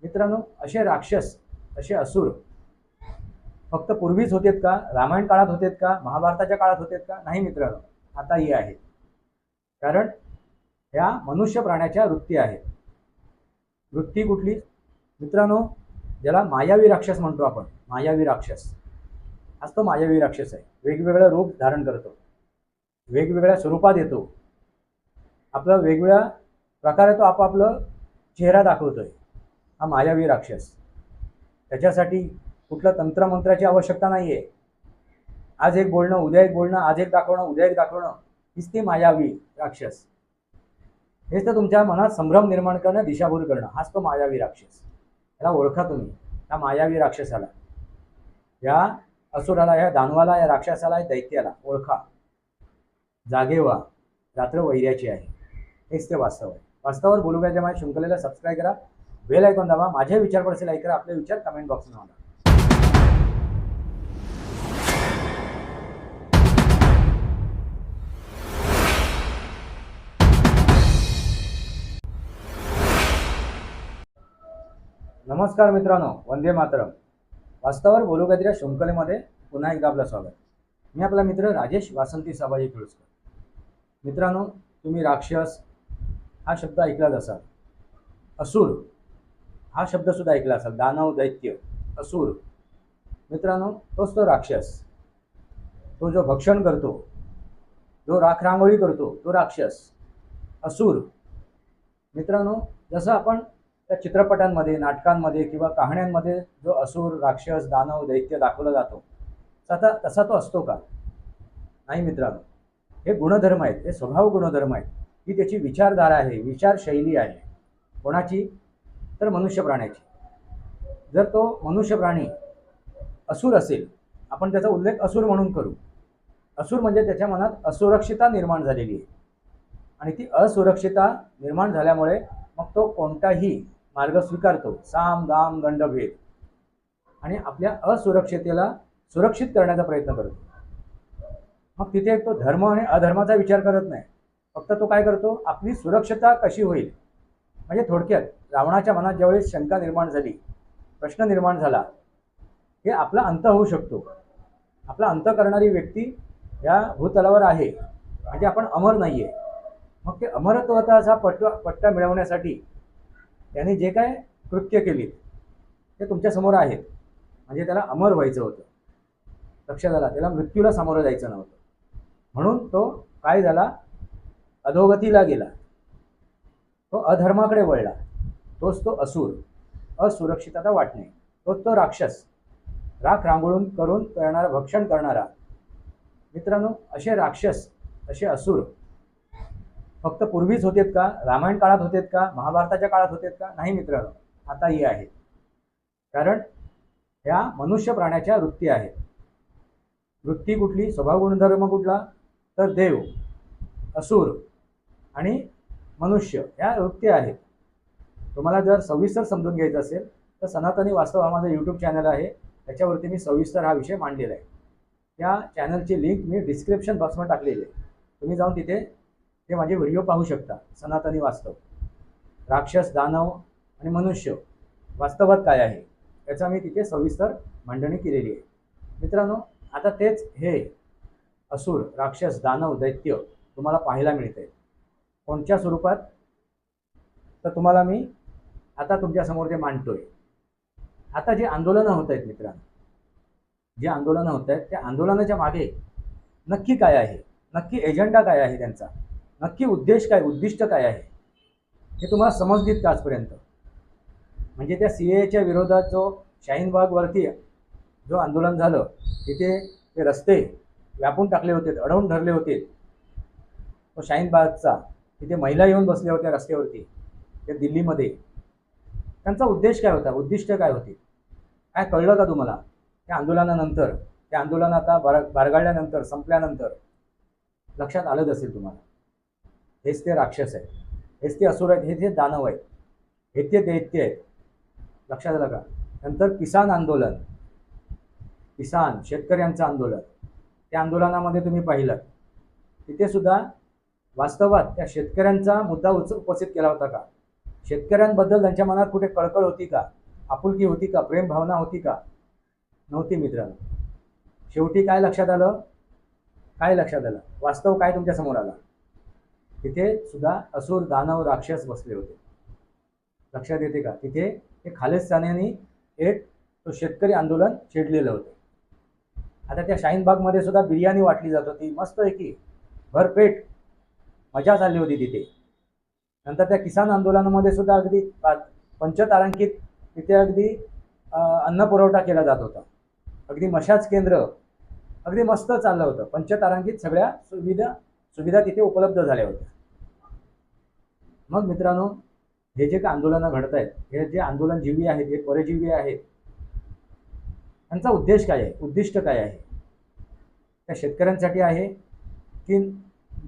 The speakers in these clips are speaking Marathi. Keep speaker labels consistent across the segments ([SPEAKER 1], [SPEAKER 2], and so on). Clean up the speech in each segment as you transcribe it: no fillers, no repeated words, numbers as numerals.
[SPEAKER 1] मित्रांनो, असे राक्षस, असे असुर फक्त पूर्वीच होतेत का? रामायण काळात होतेत का? महाभारताच्या काळात होतेत का? नाही मित्रांनो, आताही आहेत. कारण ह्या मनुष्य प्राण्याच्या वृत्ती आहेत. वृत्ती कुठली मित्रांनो? ज्याला मायावी राक्षस म्हणतो आपण. मायावी राक्षस हाच तो मायावी राक्षस आहे. वेगवेगळं रूप धारण करतो, वेगवेगळ्या स्वरूपात येतो, आपलं वेगवेगळ्या प्रकारे तो आपापलं चेहरा दाखवतोय. हा मायावी राक्षस. त्याच्यासाठी कुठलं तंत्रमंत्राची आवश्यकता नाहीये. आज एक बोलणं, उद्या एक बोलणं, आज एक दाखवणं, उद्या एक दाखवणं, हीच ती मायावी राक्षस. हेच तर तुमच्या मनात संभ्रम निर्माण करणं, दिशाभूल करणं, हाच तो मायावी राक्षस. याला ओळखा तुम्ही, त्या मायावी राक्षसाला, या असुराला, या दानवाला, या राक्षसाला, या दैत्याला ओळखा. जागे व्हा, रात्र वैर्याची आहे. हेच ते वास्तव आहे. वास्तवावर बोलू का माझ्या शृंखलेला सबस्क्राईब करा, बेल आयकॉन दाबा, माझे विचार पडसे लाईक करा, आपले विचार कमेंट बॉक्समध्ये मांडा. नमस्कार मित्रांनो, वंदे मातरम. वास्तवावर बोलू का शृंखलेमध्ये पुन्हा एकदा आपलं स्वागत. मी आपला मित्र राजेश वासंती साबाजी तुळसकर. मित्रांनो, तुम्ही राक्षस हा शब्द ऐकलाच असाल, असुर हा शब्द सुद्धा ऐकला असाल, दानव, दैत्य, असुर. मित्रांनो, तोच तो राक्षस. तो जो भक्षण करतो, जो राखरांगोळी करतो, तो राक्षस असुर. मित्रांनो, जसं आपण त्या चित्रपटांमध्ये, नाटकांमध्ये किंवा कहाण्यांमध्ये जो असुर, राक्षस, दानव, दैत्य दाखवला जातो, तसा तो असतो का? नाही मित्रांनो. हे गुणधर्म आहेत, हे स्वभाव गुणधर्म आहेत. ही त्याची विचारधारा आहे, विचारशैली आहे. कोणाची? तर मनुष्य प्राण्याची. जर तो मनुष्य प्राणी असुर असेल, आपण त्याचा उल्लेख असुर म्हणून करू. असुर म्हणजे त्याच्या मनात असुरक्षितता निर्माण झालेली आहे, आणि ती असुरक्षितता निर्माण झाल्यामुळे मग तो कोणताही मार्ग स्वीकारतो, साम दाम दंडभेद, आणि आपल्या असुरक्षिततेला सुरक्षित करण्याचा प्रयत्न करतो. मग तिथे तो धर्म आणि अधर्माचा विचार करत नाही. फक्त तो काय करतो? आपली सुरक्षता कशी होईल. म्हणजे थोडक्यात रावणाच्या मनात ज्यावेळेस शंका निर्माण झाली, प्रश्न निर्माण झाला, हे आपला अंत होऊ शकतो. आपला अंत करणारी व्यक्ती या भूतलावर आहे, म्हणजे आपण अमर नाहीये. मग ते अमरत्वाचा पट्टा मिळवण्यासाठी त्याने जे काय कृत्य केली ते तुमच्या समोर आहेत. म्हणजे त्याला अमर व्हायचं होतं, लक्षात आला. त्याला मृत्यूला सामोरं जायचं नव्हतं. म्हणून तो काय झाला? अधोगतीला गेला, तो अधर्माकडे वळला. तोच तो असुर, असुरक्षितता वाटणे, तोच तो राक्षस, राख रांगोळून करून करणारा, भक्षण करणारा. मित्रांनो, असे राक्षस, असे असुर फक्त पूर्वीच होतेत का? रामायण काळात होतेत का? महाभारताच्या काळात होतेत का? नाही मित्रांनो, आताही आहेत. कारण ह्या मनुष्य प्राण्याच्या वृत्ती आहेत. वृत्ती कुठली? स्वभाव गुणधर्म कुठला? तर देव, असुर आणि मनुष्य, ह्या वृत्ती आहेत. तुम्हाला जर सविस्तर समजून घ्यायचं असेल तर सनातनी वास्तव हा माझा यूट्यूब चॅनल आहे, त्याच्यावरती मी सविस्तर हा विषय मांडलेला आहे. त्या चॅनलची लिंक मी डिस्क्रिप्शन बॉक्समध्ये टाकलेली आहे. तुम्ही जाऊन तिथे ते माझे व्हिडिओ पाहू शकता. सनातनी वास्तव, राक्षस, दानव आणि मनुष्य वास्तवात काय आहे याचा मी तिथे सविस्तर मांडणी केलेली आहे. मित्रांनो, आता तेच हे असुर, राक्षस, दानव, दैत्य तुम्हाला पाहायला मिळते. कोणत्या स्वरूपात? तर तुम्हाला मी आता तुमच्यासमोर ते मांडतोय. आता जे आंदोलनं होत आहेत मित्रांनो, जे आंदोलनं होत आहेत, त्या आंदोलनाच्या मागे नक्की काय आहे, नक्की एजेंडा काय आहे त्यांचा, नक्की उद्देश काय, उद्दिष्ट काय आहे, हे तुम्हाला समजलीत का आजपर्यंत? म्हणजे त्या CAAच्या विरोधात जो शाहीनबागवरती जो आंदोलन झालं, तिथे ते रस्ते व्यापून टाकले होते, अडवून धरले होते. तो शाहीनबागचा, तिथे महिला येऊन बसल्या होत्या रस्त्यावरती, त्या दिल्लीमध्ये. त्यांचा उद्देश काय होता, उद्दिष्ट काय होते, काय कळलं का तुम्हाला? त्या आंदोलनानंतर, त्या आंदोलन आता बारगाळल्यानंतर, संपल्यानंतर लक्षात आलंच असेल तुम्हाला. हेच ते राक्षस आहेत, हेच ते असुर आहेत, हे ते दानव आहेत, हे ते दैत्य आहेत. लक्षात आलं का? नंतर किसान आंदोलन, किसान शेतकऱ्यांचं आंदोलन, त्या आंदोलनामध्ये तुम्ही पाहिलं तिथे सुद्धा वास्तवात त्या शेतकऱ्यांचा मुद्दा उपस्थित केला होता का? शेतकऱ्यांबद्दल त्यांच्या मनात कुठे कळकळ होती का, आपुलकी होती का, प्रेम भावना होती का? नव्हती मित्रांनो. शेवटी काय लक्षात आलं? काय लक्षात आलं? वास्तव काय तुमच्या समोर आला? तिथे सुद्धा असुर दानव राक्षस बसले होते. लक्षात येते का? तिथे ते खालिस्तान्यांनी एक तो शेतकरी आंदोलन छेडलेलं होतं. आता त्या शाहीनबागमध्ये सुद्धा बिर्याणी वाटली जात होती, मस्त पैकी भरपेट मजा चालली होती तिथे. नंतर त्या किसान आंदोलनामध्ये सुद्धा अगदी पंचतारांकित तिथे अगदी अन्न पुरवठा केला जात होता. अगदी मशाज केंद्र अगदी मस्त चाललं होतं. पंचतारांकित सगळ्या सुविधा तिथे उपलब्ध झाल्या होत्या. मग मित्रांनो, हे जे काही आंदोलनं घडत आहेत, हे जे आंदोलनजीवी आहेत, हे परजीवी आहेत, त्यांचा उद्देश काय आहे, उद्दिष्ट काय आहे? त्या शेतकऱ्यांसाठी आहे की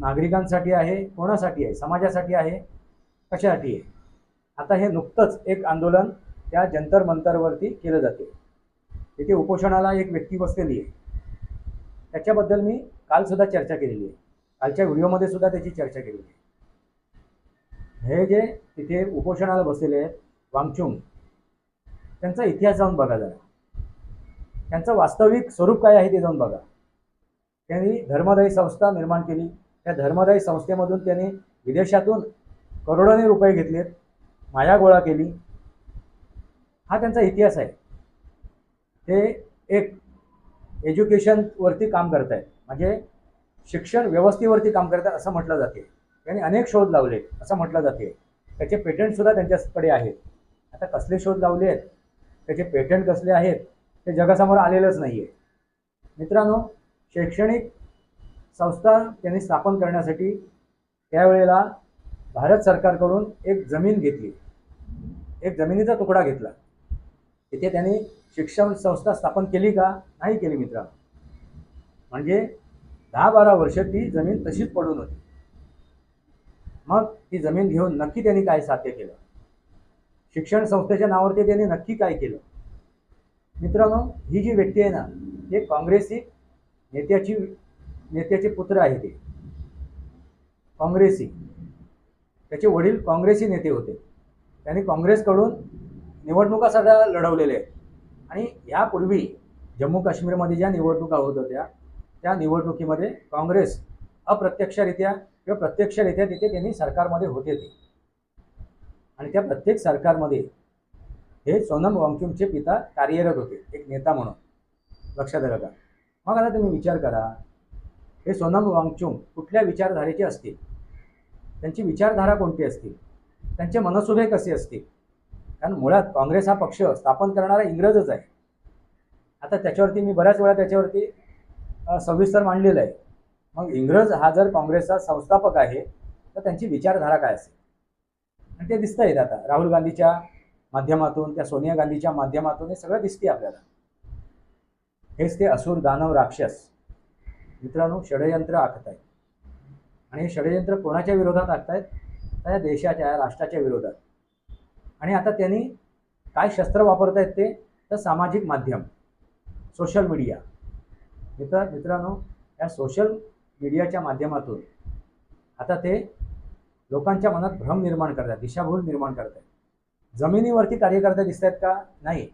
[SPEAKER 1] नागरिकांसाठी आहे, कोणासाठी आहे, समाजासाठी आहे, कशासाठी आहे? आता हे नुकतंच एक आंदोलन त्या जंतर मंतरवरती केलं जाते. तिथे उपोषणाला एक व्यक्ती बसलेली आहे. त्याच्याबद्दल मी कालसुद्धा चर्चा केलेली आहे. कालच्या व्हिडिओमध्ये सुद्धा त्याची चर्चा केलेली आहे. हे जे तिथे उपोषणाला बसलेले आहेत वांगचुक, त्यांचा इतिहास जाऊन बघा जरा. त्यांचं वास्तविक स्वरूप काय आहे ते जाऊन बघा. त्यांनी धर्मदायी संस्था निर्माण केली. त्या धर्मदायी संस्थेमधून त्यांनी विदेशातून करोडोने रुपये घेतलेत, माया गोळा केली. हा त्यांचा इतिहास आहे. ते एक एज्युकेशनवरती काम करत आहेत, म्हणजे शिक्षण व्यवस्थेवरती काम करतात असं म्हटलं जाते. त्यांनी अनेक शोध लावले असं म्हटलं जाते. त्याचे पेटंटसुद्धा त्यांच्याकडे आहेत. आता कसले शोध लावले आहेत, त्याचे पेटंट कसले आहेत ते जगासमोर आलेलंच नाही आहे. मित्रांनो, शैक्षणिक संस्था त्यांनी स्थापन करण्यासाठी त्यावेळेला भारत सरकारकडून एक जमीन घेतली, एक जमिनीचा तुकडा घेतला. तिथे त्यांनी शिक्षण संस्था स्थापन केली का? नाही केली मित्रांनो. म्हणजे 10-12 वर्ष ती जमीन तशीच पडून होती. मग ती जमीन घेऊन नक्की त्यांनी काय साध्य केलं? शिक्षण संस्थेच्या नावावरती त्यांनी नक्की काय केलं? मित्रांनो, ही जी व्यक्ती आहे ना, हे काँग्रेसी नेत्याचे पुत्र आहे. ते काँग्रेसी, त्याचे वडील काँग्रेसी नेते होते. त्यांनी काँग्रेसकडून निवडणुका सगळ्या लढवलेल्या आहेत. आणि यापूर्वी जम्मू काश्मीरमध्ये ज्या निवडणुका होत होत्या, त्या निवडणुकीमध्ये काँग्रेस अप्रत्यक्षरित्या किंवा प्रत्यक्षरित्या तिथे त्यांनी सरकारमध्ये होते ते. आणि त्या प्रत्येक सरकारमध्ये हे सोनम वांगचुकचे पिता कार्यरत होते, एक नेता म्हणून. लक्षात आलं का? मग आता तुम्ही विचार करा, हे सोनम वांगचुक कुठल्या विचारधारेचे असतील, त्यांची विचारधारा कोणती असतील, त्यांचे मनसुबे कसे असतील? कारण मुळात काँग्रेस हा पक्ष स्थापन करणारा इंग्रजच आहे. आता त्याच्यावरती मी बऱ्याच वेळा त्याच्यावरती सविस्तर मांडलेलं आहे. मग इंग्रज हा जर काँग्रेसचा संस्थापक आहे तर त्यांची विचारधारा काय असेल? आणि ते दिसतं आहे आता राहुल गांधीच्या माध्यमातून, त्या सोनिया गांधीच्या माध्यमातून हे सगळं दिसते आपल्याला. हेच ते असुर दानव राक्षस मित्रांनो षडयंत्र आखत आहेत. आणि हे षडयंत्र कोणाच्या विरोधात आखतायत? त्या देशाच्या, राष्ट्राच्या विरोधात. आणि आता त्यांनी काय शस्त्र वापरतायत ते? तर सामाजिक माध्यम, सोशल मीडिया. मित्रांनो, या सोशल मीडियाच्या माध्यमातून आता ते लोकांच्या मनात भ्रम निर्माण करतात, दिशाभूल निर्माण करतात. जमिनीवरती कार्यकर्ते दिसत आहेत का? नाही.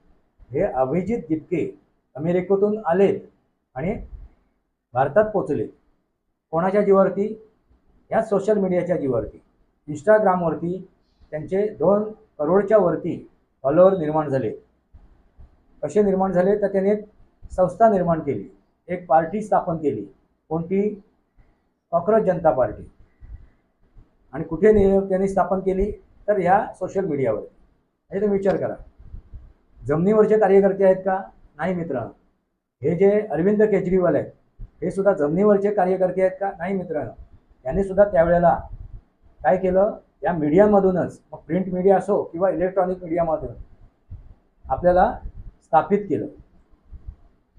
[SPEAKER 1] हे अभिजित दिपके अमेरिकेतून आलेत आणि भारतात पोचलेत. कोणाच्या जीवावरती? ह्या सोशल मीडियाच्या जीवावरती. इंस्टाग्रामवरती त्यांचे 2 करोडच्या वरती फॉलोअर निर्माण झाले. कसे निर्माण झाले? तर त्याने एक संस्था निर्माण केली, एक पार्टी स्थापन केली. कोणती? कॉकरोच जनता पार्टी. आणि कुठे त्यांनी स्थापन केली? तर ह्या सोशल मीडियावर. हे तुम्ही विचार करा, जमिनीवरचे कार्यकर्ते आहेत का? नाही मित्रांनो. हे जे अरविंद केजरीवाल आहेत हे सुद्धा जमिनीवरचे कार्यकर्ते आहेत का? नाही मित्रांनो. यांनी सुद्धा त्यावेळेला काय केलं? या मीडियामधूनच, मग प्रिंट मीडिया असो किंवा इलेक्ट्रॉनिक मीडियामधून आपल्याला स्थापित केलं.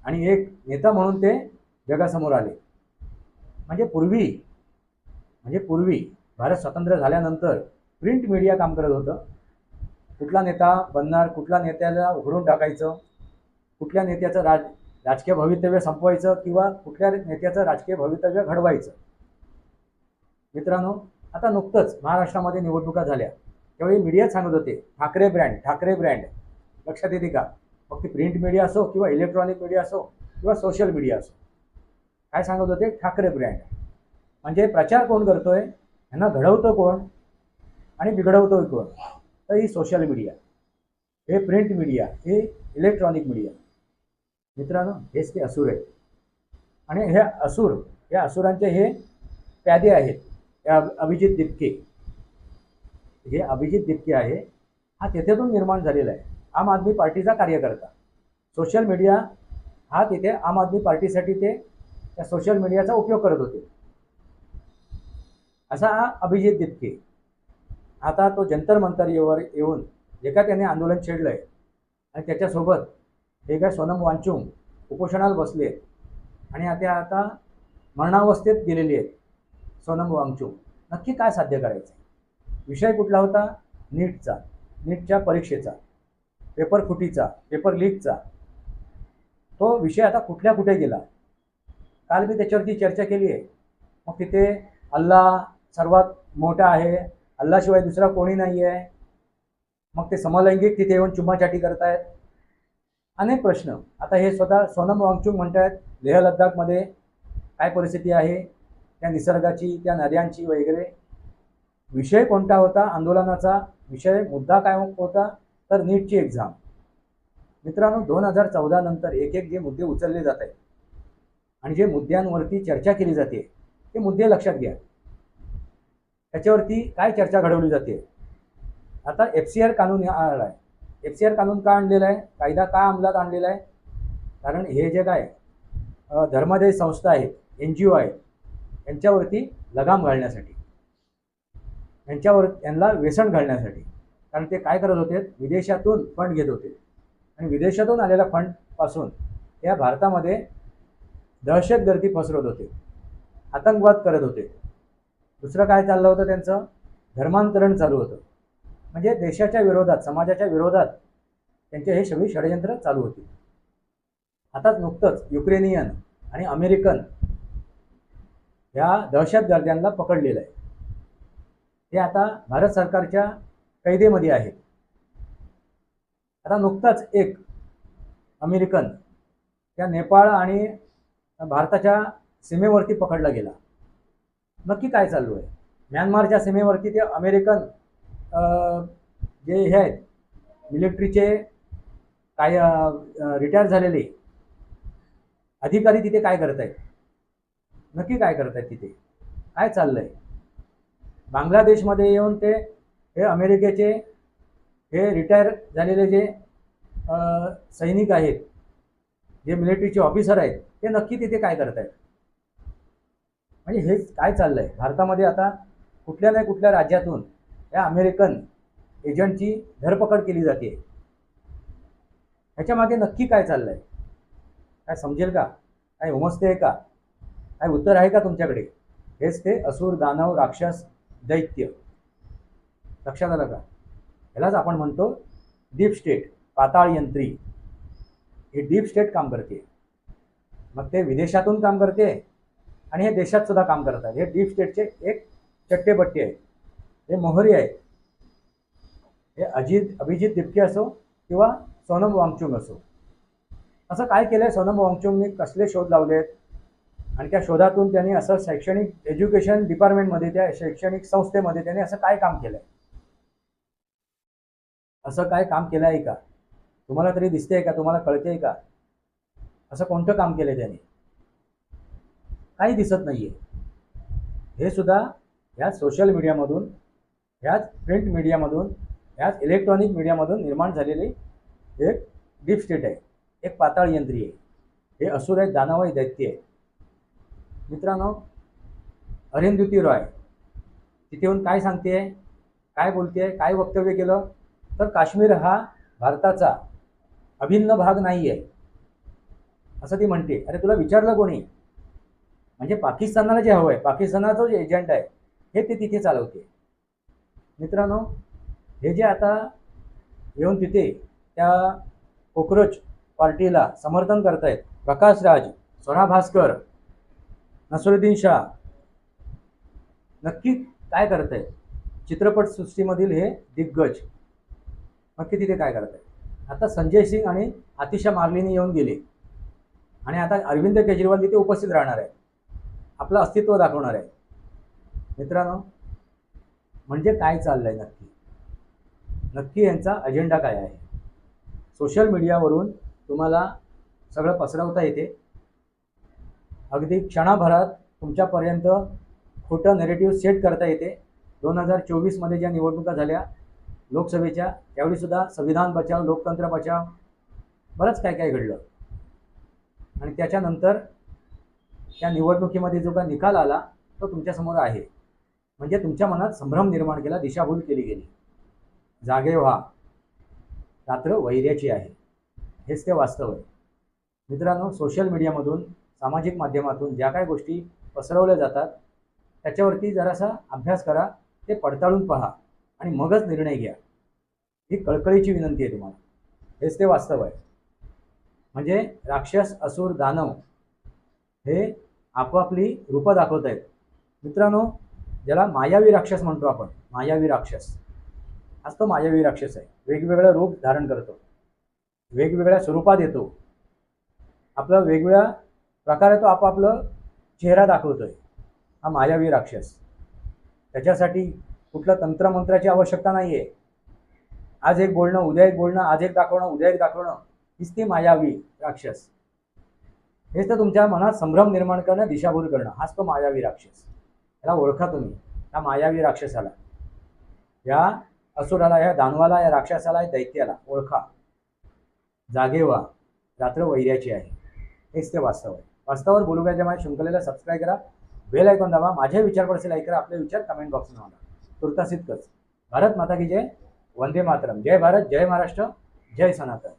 [SPEAKER 1] आणि एक नेता म्हणून ते जगासमोर आले. म्हणजे पूर्वी भारत स्वतंत्र झाल्यानंतर प्रिंट मीडिया काम करत होतं. कुठला नेता बनणार, कुठल्या नेत्याला उघडून टाकायचं, कुठल्या नेत्याचं राजकीय भवितव्य संपवायचं किंवा कुठल्या नेत्याचं राजकीय भवितव्य घडवायचं. मित्रांनो, आता नुकतंच महाराष्ट्रामध्ये निवडणुका झाल्या, त्यावेळी मीडियात सांगत होते ठाकरे ब्रँड, ठाकरे ब्रँड. लक्षात येते का? मग ती प्रिंट मीडिया असो किंवा इलेक्ट्रॉनिक मीडिया असो किंवा सोशल मीडिया असो, काय सांगत होते? ठाकरे ब्रँड. म्हणजे प्रचार कोण करतोय, यांना घडवतो कोण आणि बिघडवतोय कोण? तर ही सोशल मीडिया, हे प्रिंट मीडिया, हे इलेक्ट्रॉनिक मीडिया. मित्रांनो, हेच ते असुर आहेत. आणि हे असुर, या असुरांचे हे प्यादे आहेत. अभिजित दिपके, हे अभिजित दिपके आहे, हा तेथेतून निर्माण झालेला आहे. आम आदमी पार्टीचा कार्यकर्ता. सोशल मीडिया हा तिथे आम आदमी पार्टीसाठी ते त्या सोशल मीडियाचा उपयोग करत होते. असा हा अभिजित दिपके आता तो जंतर मंतरवर येऊन जे काय त्याने आंदोलन छेडलं आहे आणि त्याच्यासोबत हे काय सोनम वांचुक उपोषणाला बसले आणि आता मरणावस्थेत गेलेली आहेत सोनम वांचुक. नक्की काय साध्य करायचं? विषय कुठला होता? नीटचा, नीटच्या परीक्षेचा, पेपर फुटीचा, पेपर लीकचा. तो विषय आता कुठे गेला? काल मी त्याच्यावरती चर्चा केली आहे. मग तिथे अल्लाह सर्वात मोठा आहे, अल्लाशिवाय दुसरा कोणी नाही आहे. मग ते समलैंगिक तिथे येऊन चुम्माचाटी करतायत. अनेक प्रश्न. आता हे स्वतः सोनम वांचुक म्हणतात लेह लद्दाखमध्ये काय परिस्थिती आहे, त्या निसर्गाची, त्या नद्यांची वगैरे. विषय कोणता होता आंदोलनाचा? विषय मुद्दा काय होता? तर नीटची एक्झाम. मित्रांनो, 2014 नंतर एक एक जे मुद्दे उचलले जात आहेत आणि जे मुद्द्यांवरती चर्चा केली जाते ते मुद्दे लक्षात घ्या. त्याच्यावरती काय चर्चा घडवली जाते? आता FCR कानून आला आहे. FCR कानून का आणलेला आहे? कायदा का अंमलात आणलेला आहे? कारण हे जे काय धर्मादाय संस्था आहेत, NGO आहेत, यांच्यावरती लगाम घालण्यासाठी, यांना व्यसन घालण्यासाठी. कारण ते काय करत होते? विदेशातून फंड घेत होते आणि विदेशातून आलेल्या फंडपासून या भारतामध्ये दहशतगर्दी पसरवत होते, आतंकवाद करत होते. दुसरं काय चाललं होतं? त्यांचं धर्मांतरण चालू होतं. म्हणजे देशाच्या विरोधात, समाजाच्या विरोधात त्यांचे हे सगळी षडयंत्र चालू होती. आताच नुकतंच युक्रेनियन आणि अमेरिकन या दहशतगर्द्यांना पकडलेलं आहे. ते आता भारत सरकारच्या कैदेमध्ये आहेत. आता नुकताच एक अमेरिकन त्या नेपाळ आणि भारताच्या सीमेवरती पकडला गेला. नक्की काय चालू आहे? म्यानमारच्या सीमेवरती ते अमेरिकन जे हे आहेत मिलिटरीचे काय रिटायर झालेले अधिकारी तिथे काय करत आहेत? नक्की काय करत आहेत तिथे? काय चाललं आहे? बांगलादेशमध्ये येऊन ते हे अमेरिकेचे हे रिटायर झालेले जे सैनिक आहेत, जे मिलिटरीचे ऑफिसर आहेत, ते नक्की तिथे काय करत आहेत? म्हणजे हेच काय चाललं आहे भारतामध्ये? आता कुठल्या नाही कुठल्या राज्यातून या अमेरिकन एजंटची धरपकड केली जाते. ह्याच्या मागे नक्की काय चाललं आहे? काय समजेल का? काय उमजते आहे का? काय उत्तर आहे का तुमच्याकडे? हेच ते असुर, दानव, राक्षस, दैत्य. लक्षात आलं का? ह्यालाच आपण म्हणतो डीप स्टेट, पाताळ यंत्री. हे डीप स्टेट काम करते. मग ते विदेशातून काम करते आणि हे देशात सुद्धा काम करतात. हे डीप स्टेटचे एक चट्टेबट्टे आहेत, हे मोहरी आहेत. हे अभिजित दिपके असो किंवा सोनम वांगचुक असो. असं काय केलंय सोनम वांगचुकने? कसले शोध लावलेत आणि त्या शोधातून त्यांनी असं शैक्षणिक एज्युकेशन डिपार्टमेंटमध्ये, त्या शैक्षणिक संस्थेमध्ये त्यांनी असं काय काम केलंय? असं काय काम केलं आहे का? तुम्हाला तरी दिसतंय का? तुम्हाला कळतंय का? असं कोणतं काम केलंय त्याने? काही दिसत नाहीये. हे सुद्धा ह्याच सोशल मीडियामधून, ह्याच प्रिंट मीडियामधून, ह्याच इलेक्ट्रॉनिक मीडियामधून निर्माण झालेली एक डीप स्टेट आहे, एक पाताळ यंत्री आहे. हे असुर आहेत, दानव आहे, दैत्य आहे. मित्रांनो, अरुंधती रॉय तिथे येऊन काय सांगते, काय बोलते, काय वक्तव्य केलं? तर काश्मीर हा भारताचा अभिन्न भाग नाही आहे असं ती म्हणते. अरे तुला विचारलं कोणी? म्हणजे पाकिस्तानाला जे हवं आहे, पाकिस्तानाचा जे एजंट आहे हे ते तिथे चालवते. मित्रांनो, हे जे आता येऊन तिथे त्या कॉकरोच पार्टीला समर्थन करतायत, प्रकाश राज, स्वरा भास्कर, नसरुद्दीन शाह, नक्की काय करतायत? चित्रपटसृष्टीमधील हे दिग्गज नक्की तिथे काय करत आहे. आता संजय सिंग आणि आतिशा मार्लिनी येऊन गेले आणि आता अरविंद केजरीवाल तिथे उपस्थित राहणार आहे, आपलं अस्तित्व दाखवणार आहे. मित्रांनो, म्हणजे काय चाललंय नक्की नक्की यांचा अजेंडा काय आहे. सोशल मीडियावरून तुम्हाला सगळं पसरवता येते, अगदी क्षणाभरात तुमच्यापर्यंत खोटं नेरेटिव्ह सेट करता येते. 2024मध्ये ज्या निवडणुका झाल्या लोकसभेच्या, त्यावेळीसुद्धा संविधान बचाव, लोकतंत्र बचाव, बरंच काय काय घडलं. आणि त्याच्यानंतर त्या निवडणुकीमध्ये जो काय निकाल आला तो तुमच्यासमोर आहे. म्हणजे तुमच्या मनात संभ्रम निर्माण केला, दिशाभूल केली गेली. जागे व्हा, रात्र वैर्याची आहे, हेच ते वास्तव आहे. मित्रांनो, सोशल मीडियामधून, सामाजिक माध्यमातून ज्या काही गोष्टी पसरवल्या जातात त्याच्यावरती जरासा अभ्यास करा, ते पडताळून पहा आणि मगच निर्णय घ्या. ही कळकळीची विनंती आहे तुम्हाला. हेच ते वास्तव आहे. म्हणजे राक्षस, असुर, दानव हे आपापली रूपं दाखवत आहेत. मित्रांनो, ज्याला मायावी राक्षस म्हणतो आपण, मायावी राक्षस, आज तो मायावी राक्षस आहे. वेगवेगळं रूप धारण करतो, वेगवेगळ्या स्वरूपात येतो, आपलं वेगवेगळ्या प्रकारे तो आपापलं चेहरा दाखवतोय. हा मायावी राक्षस. त्याच्यासाठी कुठलं तंत्रमंत्राची आवश्यकता नाही आहे. आज एक बोलणं, उद्या एक बोलणं, आज एक दाखवणं, उद्या एक दाखवणं, हीच ती मायावी राक्षस. हेच तर तुमच्या मनात संभ्रम निर्माण करणं, दिशाभूल करणं, हाच तो मायावी राक्षस. याला ओळखा तुम्ही, या मायावी राक्षसाला, या असुराला, या दानवाला, या राक्षसाला, या दैत्याला ओळखा. जागे व्हा, रात्र वैर्याची आहे, हेच ते वास्तव आहे. वास्तवावर बोलू का माझ्या शृंखलेला सबस्क्राईब करा, बेल आयकॉन दाबा, माझे विचार पडसे लाईक करा, आपले विचार कमेंट बॉक्समध्ये मांडा. तुर्तास इतकंच. भारत माता की जय, वंदे मातरम. जय भारत, जय महाराष्ट्र, जय सनातन.